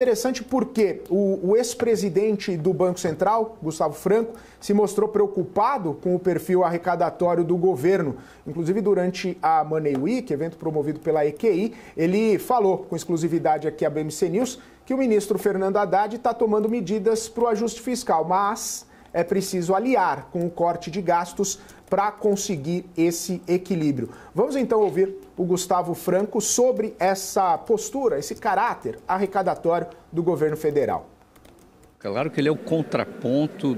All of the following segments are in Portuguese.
Interessante porque o ex-presidente do Banco Central, Gustavo Franco, se mostrou preocupado com o perfil arrecadatório do governo. Inclusive, durante a Money Week, evento promovido pela EQI, ele falou com exclusividade aqui à BMC News que o ministro Fernando Haddad está tomando medidas para o ajuste fiscal, mas é preciso aliar com o corte de gastos para conseguir esse equilíbrio. Vamos então ouvir o Gustavo Franco sobre essa postura, esse caráter arrecadatório do governo federal. Claro que ele é o contraponto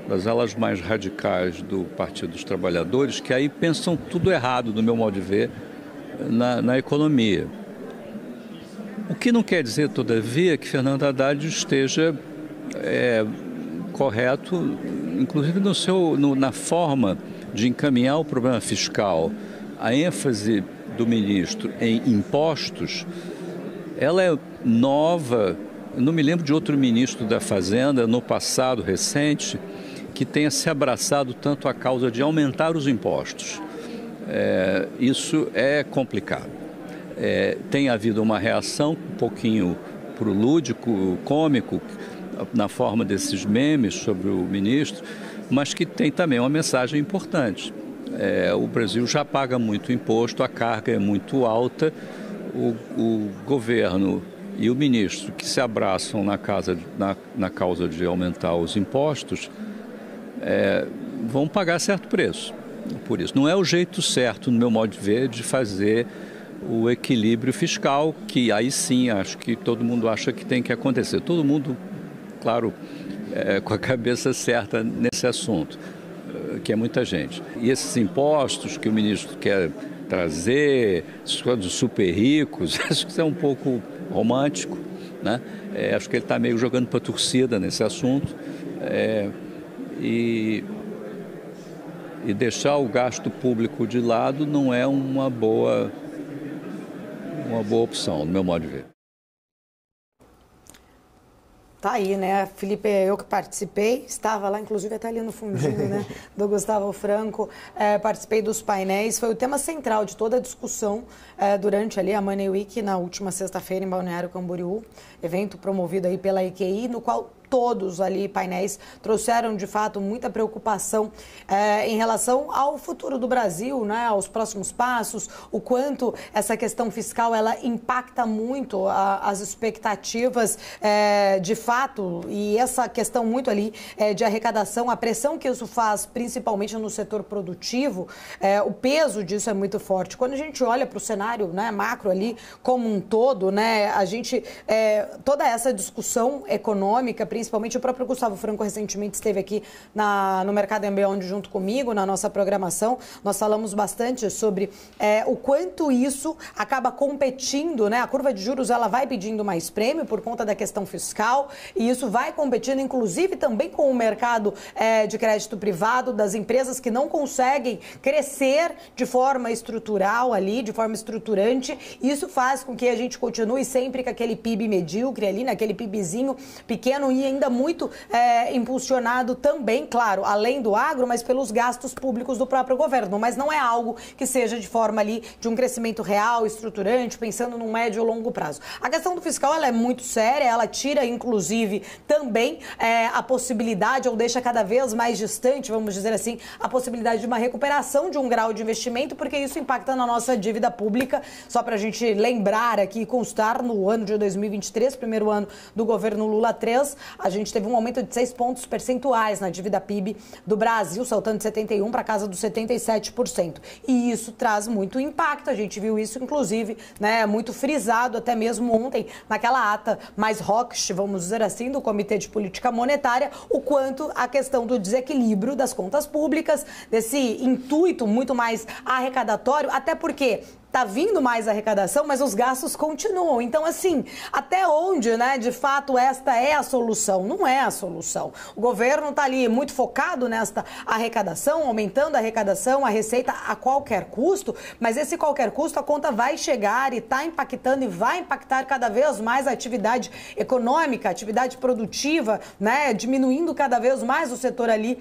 das alas mais radicais do Partido dos Trabalhadores, que aí pensam tudo errado, do meu modo de ver, na economia. O que não quer dizer, todavia, que Fernando Haddad esteja correto, inclusive na forma de encaminhar o problema fiscal. A ênfase do ministro em impostos, ela é nova. Eu não me lembro de outro ministro da Fazenda, no passado recente, que tenha se abraçado tanto à causa de aumentar os impostos. Isso é complicado. Tem havido uma reação um pouquinho para o lúdico, cômico, na forma desses memes sobre o ministro, mas que tem também uma mensagem importante. O Brasil já paga muito imposto, a carga é muito alta, o governo e o ministro que se abraçam na causa de aumentar os impostos vão pagar certo preço por isso. Não é o jeito certo, no meu modo de ver, de fazer o equilíbrio fiscal, que aí sim acho que todo mundo acha que tem que acontecer. Todo mundo, claro, com a cabeça certa nesse assunto, que é muita gente. E esses impostos que o ministro quer trazer, dos super ricos, acho que isso é um pouco romântico, né? Acho que ele está meio jogando para a torcida nesse assunto. E deixar o gasto público de lado não é uma boa opção, no meu modo de ver. Tá aí, né, Felipe, eu que participei, estava lá, inclusive até ali no fundinho, né, do Gustavo Franco, participei dos painéis, foi o tema central de toda a discussão durante ali a Money Week, na última sexta-feira em Balneário Camboriú, evento promovido aí pela EQI, no qual todos ali, painéis, trouxeram de fato muita preocupação em relação ao futuro do Brasil, né, aos próximos passos, o quanto essa questão fiscal ela impacta muito as expectativas de fato, e essa questão muito ali de arrecadação, a pressão que isso faz principalmente no setor produtivo, o peso disso é muito forte. Quando a gente olha para o cenário, né, macro ali como um todo, né, a gente, toda essa discussão econômica, principalmente o próprio Gustavo Franco recentemente esteve aqui no Mercado and Beyond junto comigo, na nossa programação. Nós falamos bastante sobre o quanto isso acaba competindo, né? A curva de juros ela vai pedindo mais prêmio por conta da questão fiscal e isso vai competindo, inclusive, também com o mercado de crédito privado, das empresas que não conseguem crescer de forma estrutural ali, de forma estruturante. Isso faz com que a gente continue sempre com aquele PIB medíocre ali, naquele PIBzinho pequeno e ainda muito impulsionado também, claro, além do agro, mas pelos gastos públicos do próprio governo. Mas não é algo que seja de forma ali de um crescimento real, estruturante, pensando num médio ou longo prazo. A questão do fiscal ela é muito séria, ela tira, inclusive, também a possibilidade, ou deixa cada vez mais distante, vamos dizer assim, a possibilidade de uma recuperação de um grau de investimento, porque isso impacta na nossa dívida pública. Só para a gente lembrar aqui, constar, no ano de 2023, primeiro ano do governo Lula 3, a gente teve um aumento de 6 pontos percentuais na dívida PIB do Brasil, saltando de 71% para casa dos 77%. E isso traz muito impacto, a gente viu isso, inclusive, né, muito frisado até mesmo ontem, naquela ata mais hawkish, vamos dizer assim, do Comitê de Política Monetária, o quanto a questão do desequilíbrio das contas públicas, desse intuito muito mais arrecadatório, até porque tá vindo mais arrecadação, mas os gastos continuam. Então, assim, até onde, né, de fato, esta é a solução? Não é a solução. O governo está ali muito focado nesta arrecadação, aumentando a arrecadação, a receita a qualquer custo, mas esse qualquer custo, a conta vai chegar e está impactando e vai impactar cada vez mais a atividade econômica, a atividade produtiva, né, diminuindo cada vez mais o setor ali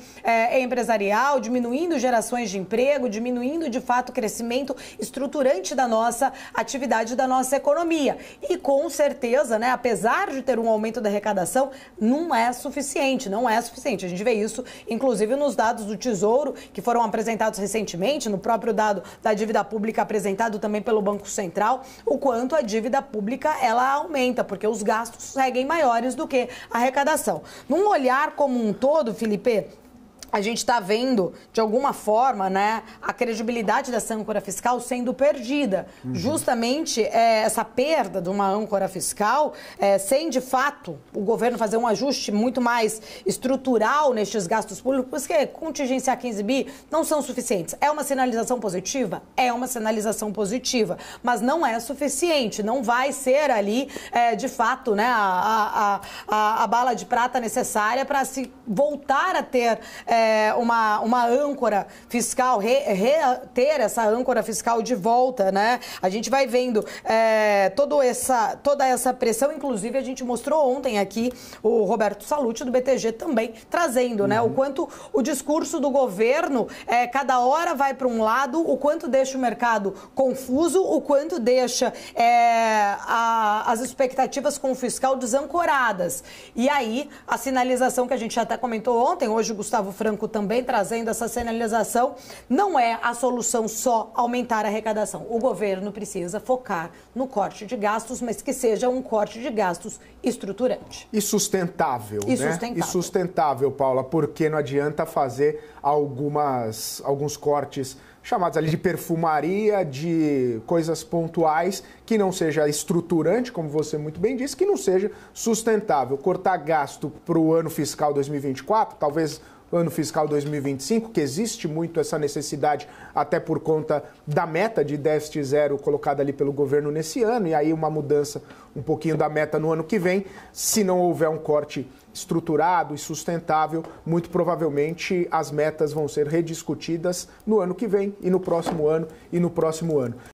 empresarial, diminuindo gerações de emprego, diminuindo, de fato, o crescimento estruturante importante da nossa atividade, da nossa economia. E com certeza, né, apesar de ter um aumento da arrecadação, não é suficiente, não é suficiente. A gente vê isso, inclusive, nos dados do Tesouro, que foram apresentados recentemente, no próprio dado da dívida pública apresentado também pelo Banco Central, o quanto a dívida pública ela aumenta, porque os gastos seguem maiores do que a arrecadação. Num olhar como um todo, Felipe, a gente está vendo, de alguma forma, né, a credibilidade dessa âncora fiscal sendo perdida. Justamente essa perda de uma âncora fiscal, sem de fato o governo fazer um ajuste muito mais estrutural nestes gastos públicos, porque contingenciar 15 bi não são suficientes. É uma sinalização positiva? É uma sinalização positiva, mas não é suficiente. Não vai ser ali, de fato, né, a bala de prata necessária para se voltar a ter uma âncora fiscal, ter essa âncora fiscal de volta, né? A gente vai vendo toda essa pressão, inclusive a gente mostrou ontem aqui o Roberto Salluti do BTG também trazendo, né? O quanto o discurso do governo cada hora vai para um lado, o quanto deixa o mercado confuso, o quanto deixa as expectativas com o fiscal desancoradas. E aí, a sinalização que a gente até comentou ontem, hoje o Gustavo Franco também trazendo essa sinalização, não é a solução só aumentar a arrecadação. O governo precisa focar no corte de gastos, mas que seja um corte de gastos estruturante. E sustentável, E né? sustentável. E sustentável, Paula, porque não adianta fazer alguns cortes chamados ali de perfumaria, de coisas pontuais, que não seja estruturante, como você muito bem disse, que não seja sustentável. Cortar gasto para o ano fiscal 2024, talvez o ano fiscal 2025, que existe muito essa necessidade, até por conta da meta de déficit zero colocada ali pelo governo nesse ano, e aí uma mudança um pouquinho da meta no ano que vem. Se não houver um corte estruturado e sustentável, muito provavelmente as metas vão ser rediscutidas no ano que vem e no próximo ano e no próximo ano.